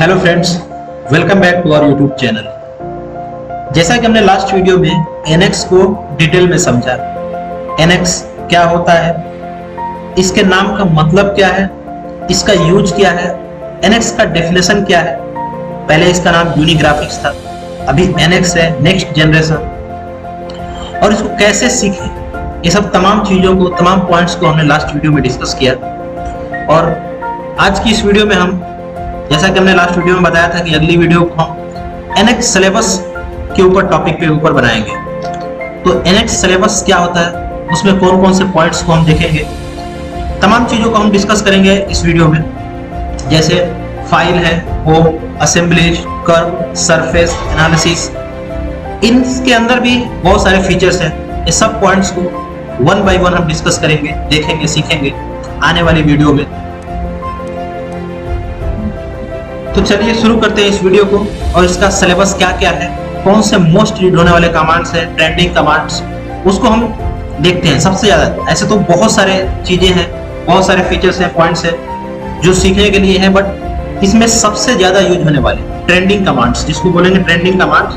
Hello friends, welcome back to our YouTube channel. जैसा कि हमने लास्ट वीडियो में एनएक्स को डिटेल में समझा, एनएक्स क्या होता है, इसके नाम का मतलब क्या है, इसका यूज क्या है, एनएक्स का डेफिनेशन क्या है। पहले इसका नाम यूनिग्राफिक्स था, अभी एनएक्स है, नेक्स्ट जनरेशन। और इसको कैसे सीखें, ये सब तमाम चीजों को, तमाम पॉइंट्स को हमने लास्ट वीडियो में डिस्कस किया। और आज की इस वीडियो में हम, जैसा कि हमने लास्ट वीडियो में बताया था कि अगली वीडियो को हम एनएक्स सिलेबस के ऊपर टॉपिक पे ऊपर बनाएंगे। तो एनएक्स सिलेबस क्या होता है, उसमें कौन कौन से पॉइंट्स को हम देखेंगे, तमाम चीजों को हम डिस्कस करेंगे इस वीडियो में। जैसे फाइल है, home, assembly, curve, surface analysis, इनके अंदर भी बहुत सारे फीचर्स हैं। ये सब पॉइंट्स को वन बाय वन हम डिस्कस करेंगे, देखेंगे, सीखेंगे आने वाली वीडियो में। तो चलिए शुरू करते हैं इस वीडियो को। और इसका सिलेबस क्या क्या है, कौन से मोस्ट रीड होने वाले कमांड्स हैं, ट्रेंडिंग कमांड्स, उसको हम देखते हैं। सबसे ज्यादा, ऐसे तो बहुत सारे चीजें हैं, बहुत सारे फीचर्स हैं, पॉइंट्स हैं जो सीखने के लिए हैं, बट इसमें सबसे ज्यादा यूज होने वाले ट्रेंडिंग कमांड्स, जिसको बोलेंगे ट्रेंडिंग कमांड्स,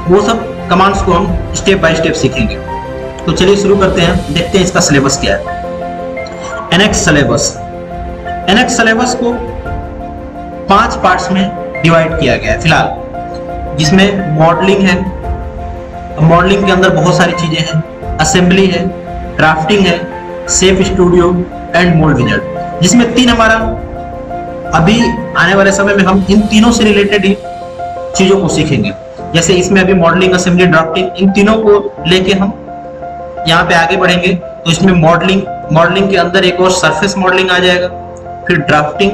वो सब कमांड्स को हम स्टेप बाय स्टेप सीखेंगे। तो चलिए शुरू करते हैं, देखते हैं इसका सिलेबस क्या है। एनएक्स सिलेबस, एनएक्स सिलेबस को 5 पार्ट्स में डिवाइड किया गया है फिलहाल, जिसमें मॉडलिंग है, मॉडलिंग के अंदर बहुत सारी चीजें हैं, असेंबली है, ड्राफ्टिंग है, safe studio and mould wizard, जिसमें 3 हमारा अभी आने वाले समय में हम इन तीनों से रिलेटेड ही चीजों को सीखेंगे। जैसे इसमें अभी मॉडलिंग, असेंबली, ड्राफ्टिंग, इन तीनों को लेके हम यहाँ पे आगे बढ़ेंगे। तो इसमें मॉडलिंग के अंदर एक और सरफेस मॉडलिंग आ जाएगा, फिर ड्राफ्टिंग,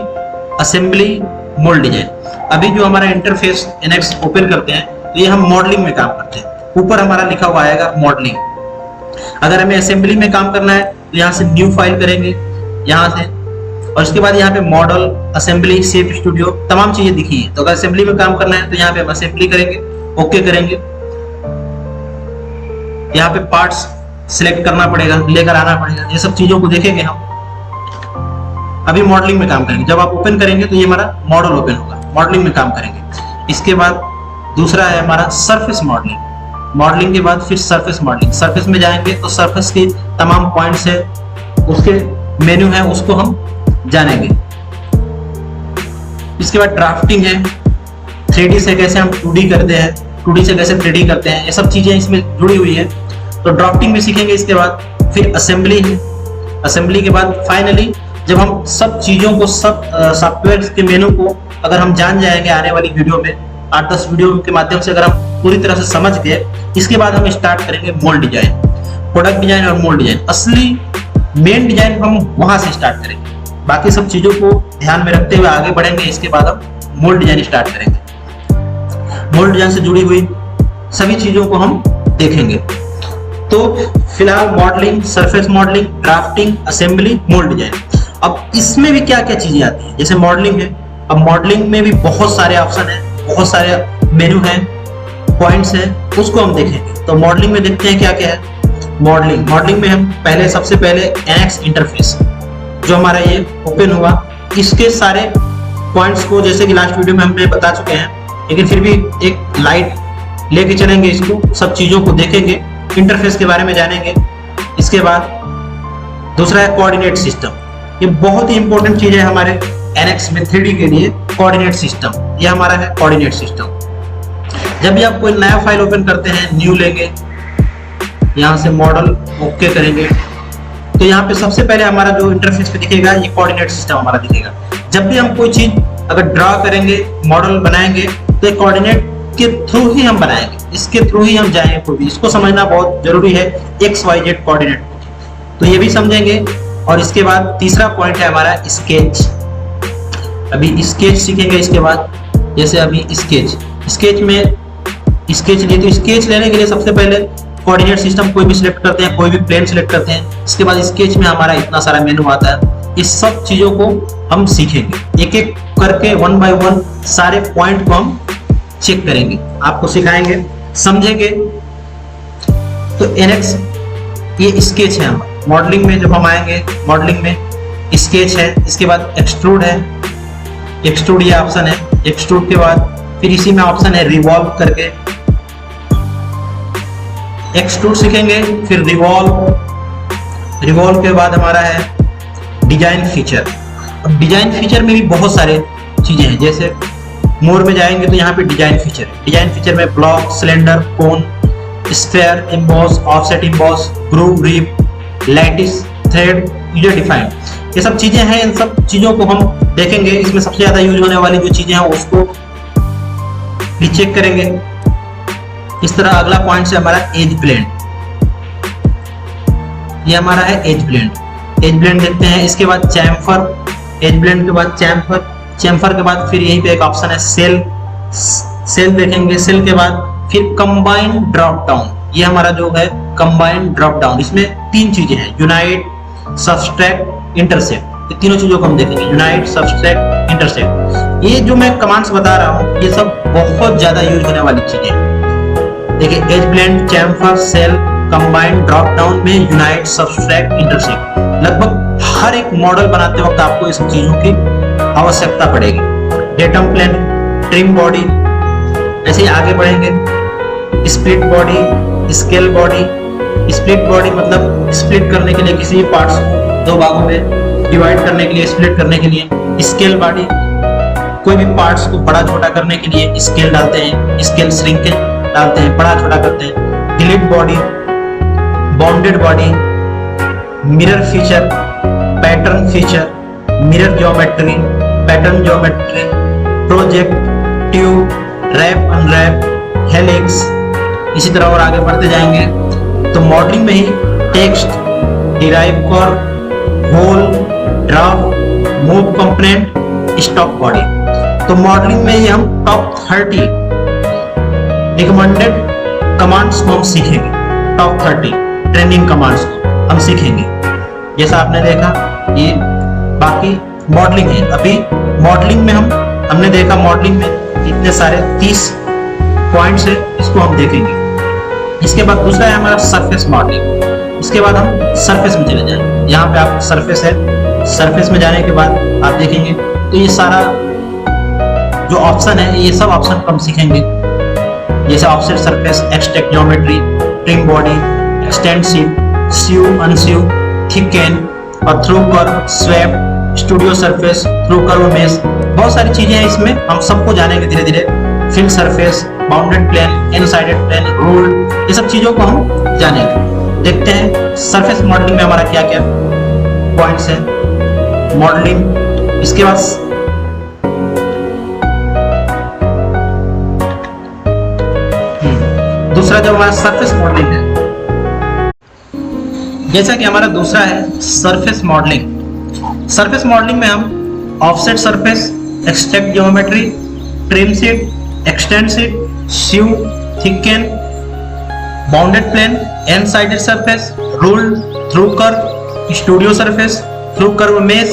असेंबली, मोल्ड डिजाइन। अभी जो हमारा इंटरफेस एनएक्स ओपन करते हैं तो ये हम मॉडलिंग में काम करते हैं, ऊपर हमारा लिखा हुआ आएगा मॉडलिंग। अगर हमें असेंबली में काम करना है तो यहाँ से न्यू फाइल करेंगे, यहाँ से, और उसके बाद यहाँ पे मॉडल, असेंबली, सेफ स्टूडियो, तमाम चीजें दिखी है। तो अगर असेंबली में काम करना है तो यहाँ पे हम असेंबली करेंगे, ओके करेंगे। यहाँ पे पार्ट्स सिलेक्ट करना पड़ेगा, लेकर आना पड़ेगा, ये सब चीजों को देखेंगे हम। अभी मॉडलिंग में काम करेंगे, जब आप ओपन करेंगे तो ये हमारा मॉडल ओपन होगा, मॉडलिंग में काम करेंगे। इसके बाद दूसरा है हमारा सरफेस मॉडलिंग, मॉडलिंग के बाद फिर सरफेस मॉडलिंग। सरफेस में जाएंगे तो सरफेस के तमाम पॉइंट्स है, उसके मेन्यू है, उसको हम जानेंगे। इसके बाद ड्राफ्टिंग है, 3D से कैसे हम 2D करते हैं, 2D से कैसे 3D करते हैं, ये सब चीजें इसमें जुड़ी हुई है, तो ड्राफ्टिंग भी सीखेंगे। इसके बाद फिर असेंबली है, असेंबली के बाद फाइनली जब हम सब चीजों को, सब सॉफ्टवेयर के मेनू को अगर हम जान जाएंगे आने वाली वीडियो में, 8-10 वीडियो के माध्यम से अगर हम पूरी तरह से समझ गए, इसके बाद हम स्टार्ट करेंगे मोल्ड डिजाइन, प्रोडक्ट डिजाइन और मोल्ड डिजाइन। असली मेन डिजाइन हम वहां से स्टार्ट करेंगे, बाकी सब चीजों को ध्यान में रखते हुए आगे बढ़ेंगे। इसके बाद हम मोल्ड डिजाइन स्टार्ट करेंगे, मोल्ड डिजाइन से जुड़ी हुई सभी चीजों को हम देखेंगे। तो फिलहाल modelling, surface modelling, drafting, assembly, mould design. अब इसमें भी क्या क्या चीजें आती हैं, जैसे मॉडलिंग है, अब मॉडलिंग में भी बहुत सारे ऑप्शन हैं, बहुत सारे मेन्यू हैं, पॉइंट्स हैं, उसको हम देखेंगे। तो मॉडलिंग में देखते हैं क्या क्या है। मॉडलिंग में हम सबसे पहले एनएक्स इंटरफेस जो हमारा ये ओपन हुआ, इसके सारे पॉइंट्स को, जैसे कि लास्ट वीडियो में हमने बता चुके हैं, लेकिन फिर भी एक लाइट लेके चलेंगे, इसको सब चीजों को देखेंगे, इंटरफेस के बारे में जानेंगे। इसके बाद दूसरा है कोऑर्डिनेट सिस्टम, ये बहुत ही इंपॉर्टेंट चीज है हमारे एनएक्स में 3D के लिए। कोऑर्डिनेट सिस्टम, ये हमारा है कोऑर्डिनेट सिस्टम। जब भी आप कोई नया फाइल ओपन करते हैं, न्यू लेंगे, यहाँ से मॉडल ओके करेंगे, तो यहाँ पे सबसे पहले हमारा जो इंटरफेस पे दिखेगा ये कोऑर्डिनेट सिस्टम हमारा दिखेगा। जब भी हम कोई चीज अगर ड्रॉ करेंगे, मॉडल बनाएंगे, तो कोऑर्डिनेट के थ्रू ही हम बनाएंगे, इसके थ्रू ही हम जाएंगे। कोई भी इसको समझना बहुत जरूरी है, XYZ कोऑर्डिनेट, तो ये भी समझेंगे। और इसके बाद तीसरा पॉइंट है हमारा स्केच। अभी स्केच सीखेंगे इसके बाद, जैसे अभी स्केच में स्केच लिए, तो स्केच लेने के लिए सबसे पहले कोऑर्डिनेट सिस्टम कोई भी सिलेक्ट करते हैं, कोई भी प्लेन सिलेक्ट करते हैं। इसके बाद स्केच में हमारा इतना सारा मेनू आता है, इस सब चीजों को हम सीखेंगे, एक एक करके 1 by 1 सारे पॉइंट को हम चेक करेंगे, आपको सिखाएंगे, समझेंगे। तो एनएक्स ये स्केच है हमारा। मॉडलिंग में जब हम आएंगे, मॉडलिंग में स्केच है, इसके बाद एक्सट्रूड है, एक्सट्रूड ये ऑप्शन है। एक्सट्रूड के बाद फिर इसी में ऑप्शन है रिवॉल्व करके, एक्सट्रूड सीखेंगे, फिर रिवॉल्व के बाद हमारा है डिजाइन फीचर। अब डिजाइन फीचर में भी बहुत सारे चीजें हैं, जैसे मोर में जाएंगे तो यहाँ पे डिजाइन फीचर है। डिजाइन फीचर में block, cylinder, cone, sphere, emboss, offset emboss, groove, rib, lattice, thread, user define, ये सब चीजें हैं। इन सब चीजों को हम देखेंगे। इसमें सबसे ज्यादा यूज होने वाली जो चीजें हैं उसको भी चेक करेंगे। इस तरह अगला पॉइंट है हमारा एज ब्लेंड। ये हमारा है एज ब्लेंड। एज ब्लेंड देखते हैं। इसके बाद चैम्फर, एज ब्लेंड के बाद चैम्फर, चैम्फर के बाद फिर यहीं पे एक ऑप्शन है सेल, सेल देखेंगे। सेल के बाद फिर कंबाइन ड्रॉप डाउन, ये हमारा जो है कंबाइन ड्रॉप डाउन। इसमें तीन चीजें हैं, यूनाइट, सब्सट्रैक्ट, इंटरसेक्ट। ये तीनों चीजों को हम देखेंगे, यूनाइट, सब्सट्रैक्ट, इंटरसेक्ट। ये जो मैं कमांड्स बता रहा हूँ ये सब बहुत ज्यादा यूज होने वाली चीजें हैं। देखिए edge blend, chamfer, shell, combine drop down में यूनाइट, सब्सट्रैक्ट, इंटरसेक्ट, लगभग हर एक मॉडल बनाते वक्त आपको इस चीजों की आवश्यकता पड़ेगी। डेटम प्लेन, ट्रिम बॉडी, ऐसे ही आगे बढ़ेंगे। Split body, scale body. Split body मतलब स्प्लिट करने के लिए किसी भी पार्ट्स को दो भागों में डिवाइड करने के लिए, स्प्लिट करने के लिए। स्केल बॉडी, कोई भी पार्ट्स को बड़ा छोटा करने के लिए स्केल डालते हैं, स्केल श्रिंकेज डालते हैं, बड़ा छोटा करते हैं। Delete body, bounded body, mirror feature, pattern feature, mirror geometry, pattern geometry, project, tube, wrap, unwrap, helix, इसी तरह और आगे बढ़ते जाएंगे। तो मॉडलिंग में ही टेक्स्ट, डिराइव कर, hole, draft, move component, stop body. तो मॉडलिंग में ही हम टॉप 30 रिकमेंडेड कमांड्स को हम सीखेंगे। टॉप 30 ट्रेंडिंग कमांड्स को हम सीखेंगे। जैसा आपने देखा ये बाकी मॉडलिंग है। अभी मॉडलिंग में हमने देखा मॉडलिंग में इतने सारे 30 पॉइंट्स है, इसको हम देखेंगे। इसके बाद दूसरा है हमारा सरफेस मॉडलिंग। इसके बाद हम सरफेस में चले जाएंगे। यहाँ पे आप सरफेस है, सरफेस में जाने के बाद आप देखेंगे तो ये सारा जो ऑप्शन है ये सब ऑप्शन को हम सीखेंगे। जैसे offset surface, extract geometry, trim body, extensive, sew, unsew, thicken और through curve, swap, studio surface, through curve mesh, बहुत सारी चीजें हैं इसमें, हम सबको जानेंगे धीरे धीरे। फिल सरफेस, बाउंडेड प्लेन, इनसाइडेड प्लेन, रूल, ये सब चीजों को हम जानेंगे। देखते हैं सरफेस मॉडलिंग में हमारा क्या क्या पॉइंट्स है। मॉडलिंग, इसके बाद दूसरा जो हमारा सरफेस मॉडलिंग है, जैसा कि हमारा दूसरा है सरफेस मॉडलिंग। सरफेस मॉडलिंग में हम offset surface, extract geometry, trim sheet, extend sheet, sew, thicken, bounded plane, N sided surface, ruled, through curve, studio surface, through curve mesh,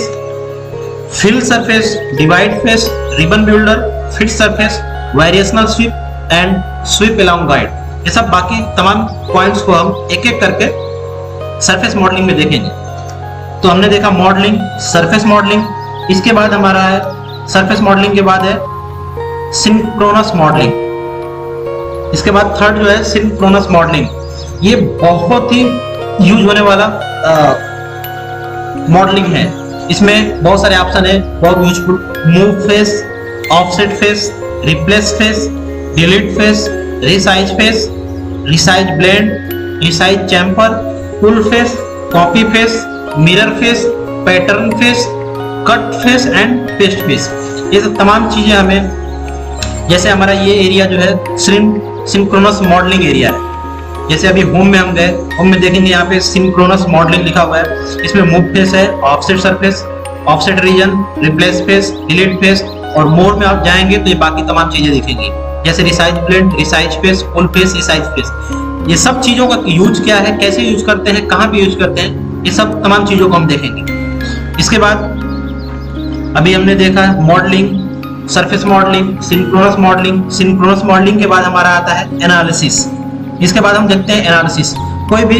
fill surface, divide face, ribbon builder, fit surface, variational sweep and sweep along guide, ये सब बाकी तमाम points को हम एक एक करके surface modeling में देखेंगे। तो हमने देखा मॉडलिंग, सरफेस मॉडलिंग। इसके बाद हमारा है सरफेस मॉडलिंग के बाद है सिंक्रोनस मॉडलिंग। इसके बाद थर्ड जो है सिंक्रोनस मॉडलिंग। ये बहुत ही यूज होने वाला मॉडलिंग है। इसमें बहुत सारे ऑप्शन है, बहुत useful. Move face, offset face, replace face, delete face, resize face, resize blend, resize chamfer, pull face, copy face, mirror face, pattern face, cut face and paste face. ये सब तमाम चीजें हमें, जैसे हमारा ये एरिया जो है सिंक्रोनस मॉडलिंग एरिया है। जैसे अभी होम में हम गए, होम में देखेंगे यहाँ पे सिंक्रोनस मॉडलिंग लिखा हुआ है। इसमें मूव फेस है, offset surface, offset region, replace face, delete face, और मोर में आप जाएंगे तो ये बाकी तमाम चीजें दिखेंगी, जैसे resize blend, resize face, full face, resize face. ये सब चीजों का यूज क्या है, कैसे यूज करते हैं, कहाँ पे यूज करते हैं, ये सब तमाम चीजों को हम देखेंगे। इसके बाद अभी हमने देखा modelling, surface modelling, synchronous modelling. Synchronous modelling के बाद हमारा आता है एनालिसिस। इसके बाद हम देखते हैं एनालिसिस। कोई भी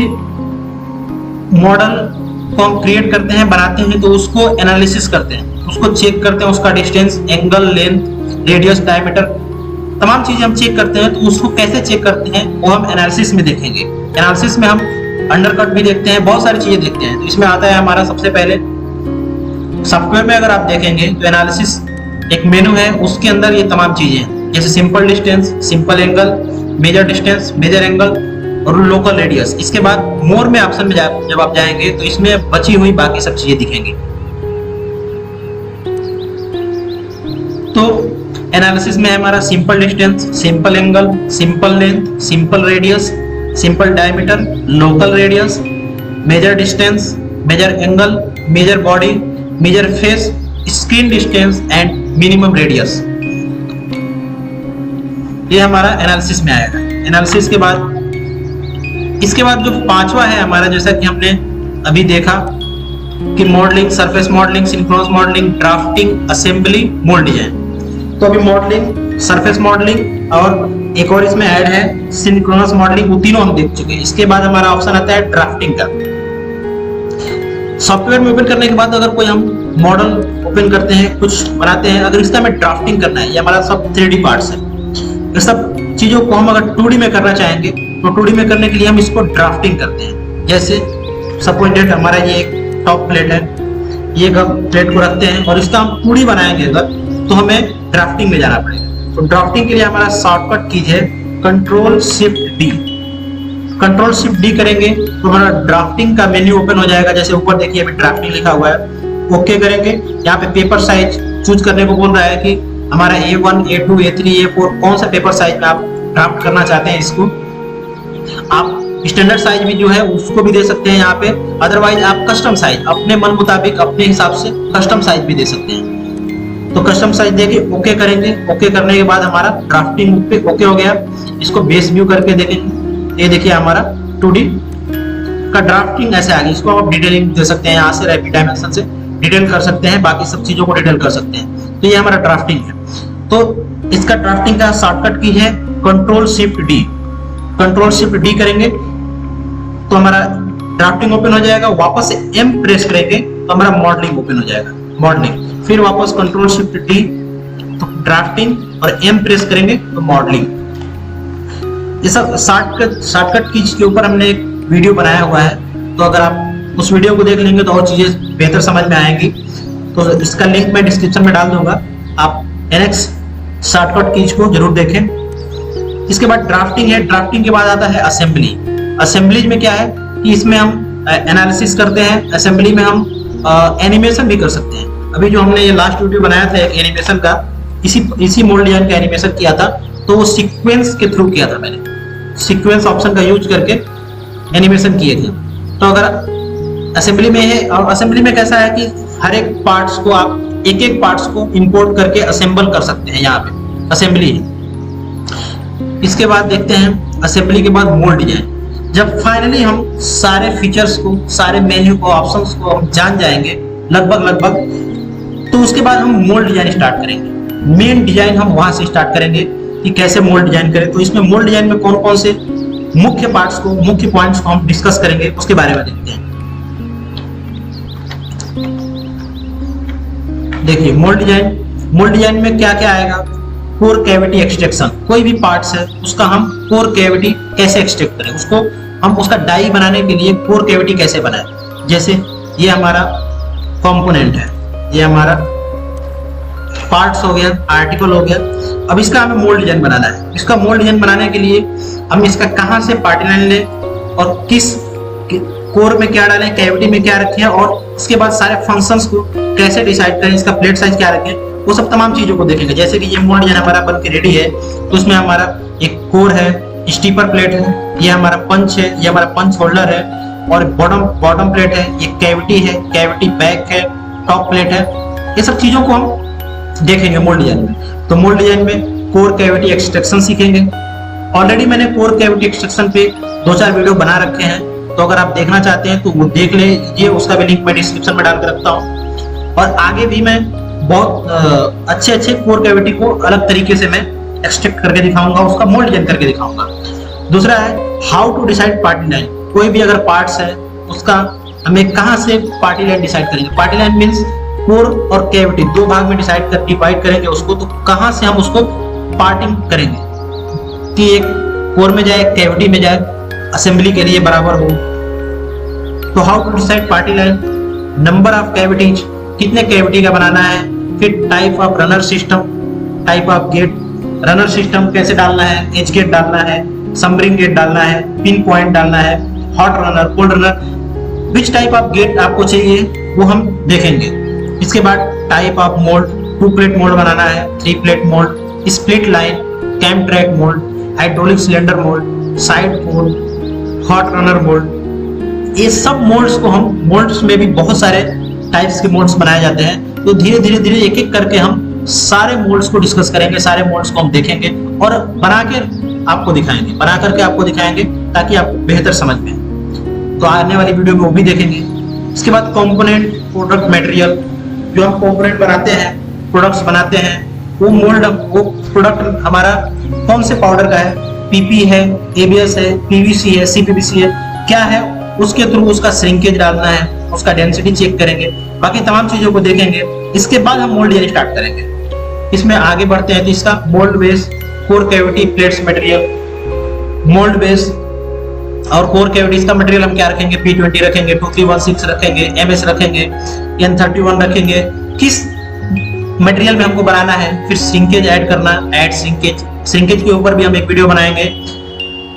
मॉडल को हम क्रिएट करते हैं, बनाते हैं, तो उसको एनालिसिस करते हैं, उसको चेक करते हैं, उसका distance, angle, length, radius, diameter, तमाम चीजें हम चेक करते हैं। तो उसको कैसे चेक करते हैं वो हम एनालिसिस में देखेंगे। एनालिसिस में हम अंडरकट भी देखते हैं, बहुत सारी चीजें देखते हैं। तो इसमें आता है हमारा सबसे पहले सॉफ्टवेयर में अगर आप देखेंगे तो एनालिसिस एक मेनू है, उसके अंदर ये तमाम चीजें हैं, जैसे simple distance, simple angle, measure distance, measure angle और लोकल रेडियस। इसके बाद मोर में ऑप्शन में जब आप जाएंगे तो इसमें बची हुई बाकी सब चीजें दिखेंगी। तो एनालिसिस में हमारा simple distance, simple angle, simple length, simple radius, simple diameter, local radius, measure distance, measure angle, measure body, measure face, screen distance and minimum radius. ये हमारा एनालिसिस में आएगा। एनालिसिस के बाद इसके बाद जो पांचवा है हमारा, जैसा कि हमने अभी देखा कि modelling, surface modelling, synchronous modelling, drafting, assembly, mould design. तो अभी मॉडलिंग, सरफेस मॉडलिंग और एक और इसमें ऐड है सिंक्रोनस मॉडलिंग, वो तीनों हम देख चुके हैं। इसके बाद हमारा ऑप्शन आता है ड्राफ्टिंग का। सॉफ्टवेयर में ओपन करने के बाद अगर कोई हम मॉडल ओपन करते हैं, कुछ बनाते हैं, अगर इसका हमें ड्राफ्टिंग करना है, ये हमारा सब 3D पार्ट्स है, ये सब चीजों को हम अगर 2D में करना चाहेंगे तो 2D में करने के लिए हम इसको ड्राफ्टिंग करते हैं। जैसे सपोज डेट हमारा ये एक टॉप प्लेट है, ये प्लेट को रखते हैं और इसका हम 2D बनाएंगे अगर, तो हमें ड्राफ्टिंग में जाना पड़ेगा। तो ड्राफ्टिंग के लिए हमारा शॉर्टकट कीज है Ctrl+Shift+D। Ctrl+Shift+D करेंगे तो हमारा ड्राफ्टिंग का मेन्यू ओपन हो जाएगा। जैसे ऊपर देखिए अभी ड्राफ्टिंग लिखा हुआ है, ओके करेंगे। यहाँ पे पेपर साइज चूज करने को बोल रहा है कि हमारा A1, A2, A3, A4 कौन सा पेपर साइज में आप ड्राफ्ट करना चाहते हैं। इसको आप स्टैंडर्ड साइज भी जो है उसको भी दे सकते हैं यहाँ पे, अदरवाइज आप कस्टम साइज अपने मन मुताबिक अपने हिसाब से कस्टम साइज भी दे सकते हैं। तो कस्टम साइज देके ओके करेंगे। ओके करने के बाद हमारा ड्राफ्टिंग पे ओके हो गया। इसको बेस व्यू करके देखेंगे, ये देखिए हमारा 2D का ड्राफ्टिंग ऐसे आ गई। इसको आप डिटेलिंग दे सकते हैं, यहाँ से रैपिड डायमेंशन से डिटेल कर सकते हैं, बाकी सब चीजों को डिटेल कर सकते हैं। तो ये हमारा ड्राफ्टिंग है। तो इसका ड्राफ्टिंग का शॉर्टकट की है Ctrl+Shift+D। Ctrl+Shift+D करेंगे तो हमारा ड्राफ्टिंग ओपन हो जाएगा। वापस से M प्रेस करेंगे तो हमारा मॉडलिंग ओपन हो जाएगा, मॉडलिंग। फिर वापस Ctrl+Shift+D तो ड्राफ्टिंग और M प्रेस करेंगे तो मॉडलिंग। ये सब शॉर्टकट कीज के ऊपर हमने एक वीडियो बनाया हुआ है, तो अगर आप उस वीडियो को देख लेंगे तो और चीजें बेहतर समझ में आएंगी। तो इसका लिंक मैं डिस्क्रिप्शन में डाल दूंगा, आप NX शॉर्टकट कीज को जरूर देखें। इसके बाद ड्राफ्टिंग है। ड्राफ्टिंग के बाद आता है असेंबली। असेंबली में क्या है कि इसमें हम एनालिसिस करते हैं, असेंबली में हम एनिमेशन भी कर सकते हैं। अभी जो हमने ये लास्ट वीडियो बनाया था एक एनिमेशन का, इसी मोल्ड डिजाइन का एनिमेशन किया था, तो वो सीक्वेंस के थ्रू किया था मैंने। सीक्वेंस ऑप्शन का यूज करके एनिमेशन किए थे। तो अगर असेंबली में है, और असेंबली में कैसा है कि हर एक पार्ट्स को आप एक पार्ट्स को इंपोर्ट करके असेंबल कर सकते हैं। यहाँ पे असेंबली है। इसके बाद देखते हैं असेंबली के बाद मोल्ड डिजाइन। जब फाइनली हम सारे फीचर्स को, सारे मेन्यू को, ऑप्शंस को हम जान जाएंगे लगभग, तो उसके बाद हम मोल्ड डिजाइन स्टार्ट करेंगे। मेन डिजाइन हम वहां से स्टार्ट करेंगे कि कैसे मोल्ड डिजाइन करें। तो इसमें मोल्ड डिजाइन में कौन कौन से मुख्य पार्ट्स को, मुख्य पॉइंट्स को हम डिस्कस करेंगे, उसके बारे में देखते हैं। देखिए मोल्ड डिजाइन में क्या क्या आएगा। कोर कैविटी एक्सट्रैक्शन, कोई भी पार्ट्स है उसका हम कोर कैविटी कैसे एक्सट्रैक्ट करें, उसको हम उसका डाई बनाने के लिए कोर कैविटी कैसे बनाएं। जैसे ये हमारा कंपोनेंट है, ये हमारा पार्ट्स हो गया, आर्टिकल हो गया। अब इसका हमें मोल्ड डिजाइन बनाना है। इसका मोल्ड डिजाइन बनाने के लिए हम इसका कहाँ से पार्टी लाइन लें और किस कोर में क्या डालें, कैविटी में क्या रखें, और इसके बाद सारे फंक्शंस को कैसे डिसाइड करें, इसका प्लेट साइज क्या रखें, वो सब तमाम चीजों को देखेंगे। जैसे कि ये मोल्ड डिजाइन हमारा बन के रेडी है, तो उसमें हमारा एक कोर है, स्टीपर प्लेट है, ये हमारा पंच है, ये हमारा पंच होल्डर है, और बॉटम प्लेट है, ये कैविटी है, कैविटी बैक है, टॉप प्लेट है। ये सब चीजों को हम देखेंगे मोल्ड डिजाइन में। तो मोल्ड डिजाइन में कोर कैविटी एक्सट्रैक्शन सीखेंगे। ऑलरेडी मैंने कोर कैविटी एक्सट्रैक्शन पे 2-4 वीडियो बना रखे हैं, तो अगर आप देखना चाहते हैं तो वो देख लीजिए, उसका भी लिंक मैं डिस्क्रिप्शन में डाल के रखता हूँ। और आगे भी मैं बहुत अच्छे कोर कैविटी को अलग तरीके से मैं एक्सट्रैक्ट करके दिखाऊंगा, उसका मोल्ड डिजाइन करके दिखाऊंगा। दूसरा है how to decide parting line. कोई भी अगर पार्ट्स है उसका हमें कहाँ से पार्टी लाइन डिसाइड करेंगे। पार्टी लाइन मीन्स कोर और कैविटी दो भाग में डिवाइड करेंगे उसको, तो कहां से हम उसको पार्टिंग करेंगे कि एक कोर में जाए, कैविटी में जाए, असेंबली के लिए बराबर हो। तो how to decide parting line, number of cavities, कितने कैविटी का बनाना है, फिर type of runner system, type of gate, runner system कैसे डालना है, एज गेट डालना है, समरिंग गेट डालना है, पिन पॉइंट डालना है, hot runner, cold runner, which type of gate आपको चाहिए वो हम देखेंगे। इसके बाद type of mould, 2 plate mould बनाना है, 3 plate mould, split line, cam track mould, hydraulic cylinder mould, side mould, hot runner mould, ये सब मोल्ड्स को हम, मोल्ड्स में भी बहुत सारे टाइप्स के मोल्ड्स बनाए जाते हैं। तो धीरे धीरे धीरे एक एक करके हम सारे मोल्ड्स को डिस्कस करेंगे, सारे मोल्ड्स को हम देखेंगे और बना के आपको दिखाएंगे, बना करके आपको दिखाएंगे ताकि आप बेहतर समझ में। तो आने वाली वीडियो में वो भी देखेंगे। इसके बाद कंपोनेंट, प्रोडक्ट, मटेरियल, जो हम कंपोनेंट बनाते हैं, प्रोडक्ट्स बनाते हैं, वो मोल्ड, वो प्रोडक्ट हमारा कौन से पाउडर का है, पीपी है, एबीएस है, पीवीसी है, सीपीवीसी है, क्या है, उसके थ्रू उसका श्रिंकेज डालना है, उसका डेंसिटी चेक करेंगे, बाकी तमाम चीजों को देखेंगे। इसके बाद हम मोल्ड डिजाइन स्टार्ट करेंगे। इसमें आगे बढ़ते हैं तो इसका mould base, core cavity, plates, material, mould base और कोर कैविटीज का मटेरियल हम क्या रखेंगे, P20 रखेंगे, 2316 रखेंगे, MS रखेंगे, N31 रखेंगे, किस मटेरियल में हमको बनाना है, फिर श्रिंकेज ऐड करना, ऐड श्रिंकेज, श्रिंकेज के ऊपर भी हम एक वीडियो बनाएंगे।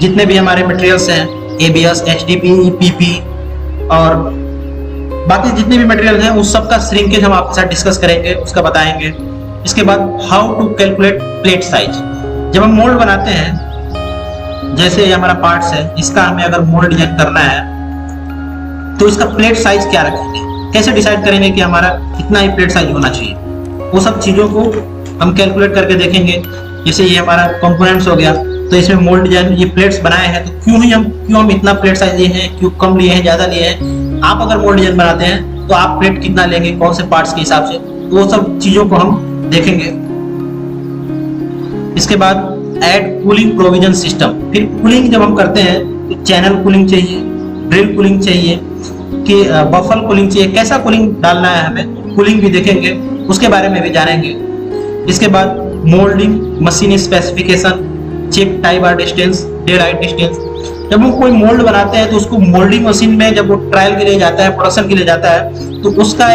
जितने भी हमारे मटेरियल्स हैं, ABS, HDP, PP और बाकी जितने भी मटेरियल हैं उस सब का श्रिंकेज हम आपके साथ डिस्कस करेंगे, उसका बताएंगे। इसके बाद how to calculate plate size, जब हम मोल्ड बनाते हैं, जैसे ये हमारा पार्ट्स है, इसका हमें अगर मोल्ड डिजाइन करना है तो इसका प्लेट साइज क्या रखेंगे, कैसे डिसाइड करेंगे कि हमारा कितना ही प्लेट साइज होना चाहिए, वो सब चीजों को हम कैलकुलेट करके देखेंगे। जैसे ये हमारा कंपोनेंट्स हो गया, तो इसमें मोल्ड डिजाइन ये प्लेट्स बनाए हैं, तो क्यों हम इतना प्लेट साइज लिए हैं, क्यों कम लिए हैं, ज्यादा लिए हैं। आप अगर मोल्ड डिजाइन बनाते हैं तो आप प्लेट कितना लेंगे, कौन से पार्ट्स के हिसाब से, तो वो सब चीजों को हम देखेंगे। इसके बाद ऐड कूलिंग प्रोविजन सिस्टम, फिर कूलिंग जब हम करते हैं तो चैनल कूलिंग चाहिए, ड्रिल कूलिंग चाहिए कि बफल कूलिंग चाहिए, कैसा कूलिंग डालना है हमें, कूलिंग भी देखेंगे, उसके बारे में भी जानेंगे। इसके बाद molding machine specification, check tie bar distance, daylight distance. जब हम कोई मोल्ड बनाते हैं तो उसको मोल्डिंग मशीन में जब वो ट्रायल के लिए जाता है, प्रोडक्शन के लिए जाता है, तो उसका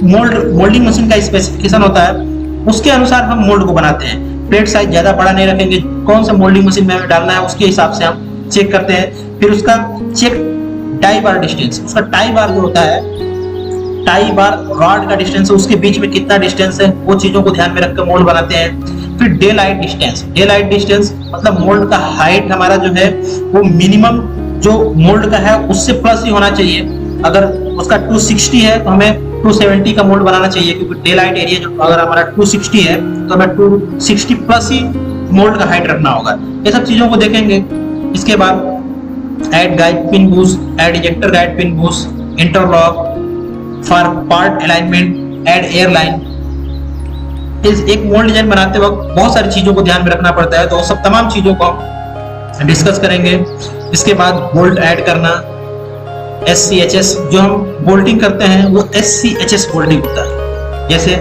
मोल्डिंग मशीन का स्पेसिफिकेशन होता है, उसके अनुसार हम मोल्ड को बनाते हैं। प्लेट साइज ज्यादा बड़ा नहीं रखेंगे, कौन सा मोल्डिंग मशीन में हमें डालना है उसके हिसाब से हम चेक करते हैं। फिर उसका चेक टाई बार डिस्टेंस, उसका टाई बार जो होता है, टाई बार रॉड का डिस्टेंस है, उसके बीच में कितना डिस्टेंस है, वो चीजों को ध्यान में रखकर मोल्ड बनाते हैं। फिर day light distance, daylight distance मतलब मोल्ड का हाइट हमारा जो है वो मिनिमम जो मोल्ड का है उससे प्लस ही होना चाहिए। अगर उसका 260 है तो हमें 270 का मोल्ड बनाना चाहिए, क्योंकि डे लाइट एरिया जो अगर हमारा 260 है तो हमें 260 प्लस ही मोल्ड का हाइट रखना होगा। ये सब चीजों को देखेंगे। इसके बाद add guide pin boost, add ejector guide pin boost, interlock for part alignment, add airline. इस एक मोल्ड डिजाइन बनाते वक्त बहुत सारी चीजों को ध्यान में रखना पड़ता है, तो सब तमाम चीजों को हम डिस्कस करेंगे। इसके बाद बोल्ट ऐड करना, SCHS जो हम बोल्टिंग करते हैं वो SCHS बोल्टिंग होता है। जैसे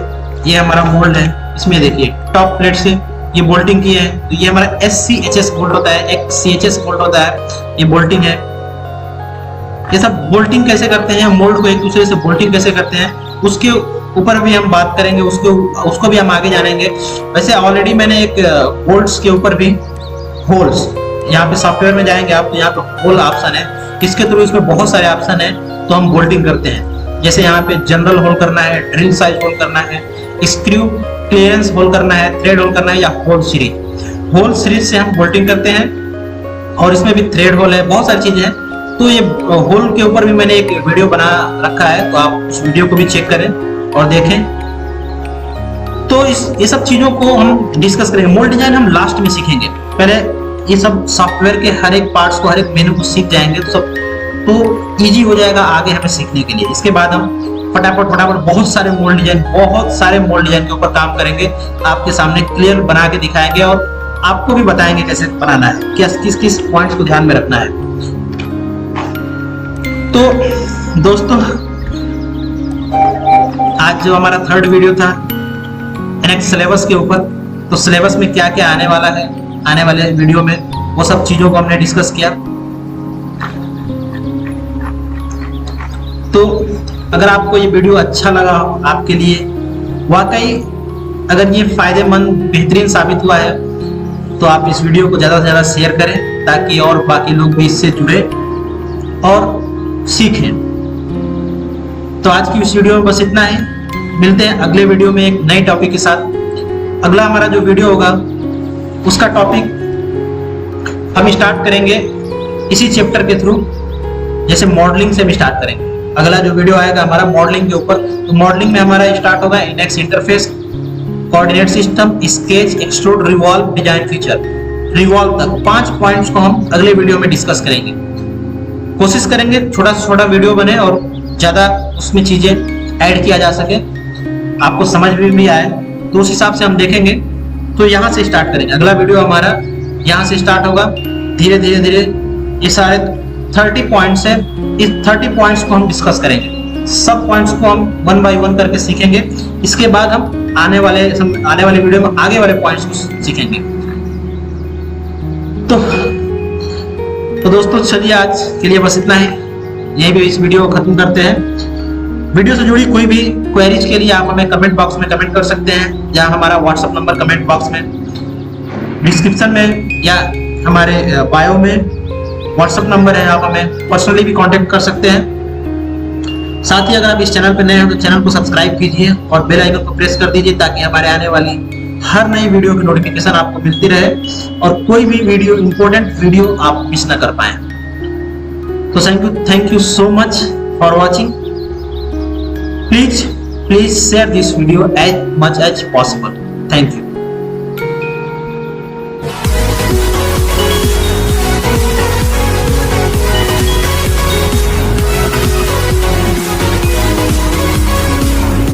ये हमारा मोल्ड है, इसमें देखिए टॉप प्लेट से ये बोल्टिंग की है, तो ये हमारा SCHS बोल्ट होता है, एक CHS बोल्ट होता है, ये बोल्टिंग है। ये सब बोल्टिंग कैसे करते हैं, मोल्ड को एक दूसरे से बोल्टिंग कैसे करते हैं, उसके ऊपर भी हम बात करेंगे, उसको भी हम आगे जानेंगे। वैसे ऑलरेडी मैंने एक बोल्ट्स के ऊपर भी होल्स, यहाँ पे सॉफ्टवेयर में जाएंगे आप तो यहाँ पे होल ऑप्शन है, इसके थ्रू इसमें बहुत सारे ऑप्शन है, तो हम बोल्टिंग करते हैं। जैसे यहाँ पे जनरल होल करना है, ड्रिल साइज होल करना है, स्क्रू क्लियरेंस होल करना है, थ्रेड होल करना है या होल सीरीज। होल सीरीज से हम बोल्टिंग करते हैं और इसमें भी थ्रेड होल है, बहुत सारी चीजें हैं। तो ये होल के ऊपर भी मैंने एक वीडियो बना रखा है, तो आप उस वीडियो को भी चेक करें और देखें। तो ये सब चीजों को हम डिस्कस करेंगे। मोल्ड डिजाइन हम लास्ट में सीखेंगे, पहले ये सब सॉफ्टवेयर के हर एक पार्ट्स को, हर एक मेनू को सीख जाएंगे तो इजी हो जाएगा आगे हमें सीखने के लिए। इसके बाद हम फटाफट बहुत सारे मोल्ड डिजाइन के ऊपर काम करेंगे, आपके सामने क्लियर बना के दिखाएंगे और आपको भी बताएंगे कैसे बनाना है, किस पॉइंट्स को ध्यान में रखना है। तो दोस्तों आज जो हमारा थर्ड वीडियो था नेक्स्ट सिलेबस के ऊपर, तो सिलेबस में क्या क्या आने वाला है आने वाले वीडियो में, वो सब चीजों को हमने डिस्कस किया। तो अगर आपको ये वीडियो अच्छा लगा, आपके लिए वाकई अगर ये फायदेमंद बेहतरीन साबित हुआ है, तो आप इस वीडियो को ज़्यादा से ज़्यादा शेयर करें ताकि और बाकी लोग भी इससे जुड़े और सीखें। तो आज की इस वीडियो में बस इतना ही। मिलते हैं अगले वीडियो में एक नए टॉपिक के साथ। अगला हमारा जो वीडियो होगा उसका टॉपिक हम स्टार्ट करेंगे इसी चैप्टर के थ्रू, जैसे मॉडलिंग से हम स्टार्ट करेंगे। अगला जो वीडियो आएगा हमारा मॉडलिंग के ऊपर, तो मॉडलिंग में हमारा स्टार्ट होगा index interface, coordinate system, sketch, extrude, revolve, design feature, revolve तक 5 पॉइंट्स को हम अगले वीडियो में डिस्कस करेंगे। कोशिश करेंगे छोटा से छोटा वीडियो बने और ज्यादा उसमें चीजें ऐड किया जा सके, आपको समझ में भी आए, तो उस हिसाब से हम देखेंगे। तो यहाँ से स्टार्ट करेंगे, अगला वीडियो हमारा यहाँ से स्टार्ट होगा। धीरे धीरे धीरे ये सारे 30 पॉइंट्स है, इस 30 पॉइंट्स को हम डिस्कस करेंगे। सब पॉइंट्स को हम 1 बाय 1 करके सीखेंगे। इसके बाद हम आने वाले वीडियो में आगे वाले पॉइंट्स को सीखेंगे। तो दोस्तों चलिए आज के लिए बस इतना ही, यही भी इस वीडियो को खत्म करते हैं। वीडियो से जुड़ी कोई भी क्वेरीज के लिए आप हमें कमेंट बॉक्स में कमेंट कर सकते हैं, या हमारा व्हाट्सएप नंबर कमेंट बॉक्स में, डिस्क्रिप्शन में या हमारे बायो में व्हाट्सएप नंबर है, आप हमें पर्सनली भी कांटेक्ट कर सकते हैं। साथ ही अगर आप इस चैनल पर नए हैं तो चैनल को सब्सक्राइब कीजिए और बेल आइकन को प्रेस कर दीजिए ताकि हमारे आने वाली हर नई वीडियो की नोटिफिकेशन आपको मिलती रहे और कोई भी वीडियो इंपॉर्टेंट वीडियो आप मिस ना कर पाए। तो thank you so much for watching. Please share this video as much as possible. Thank you.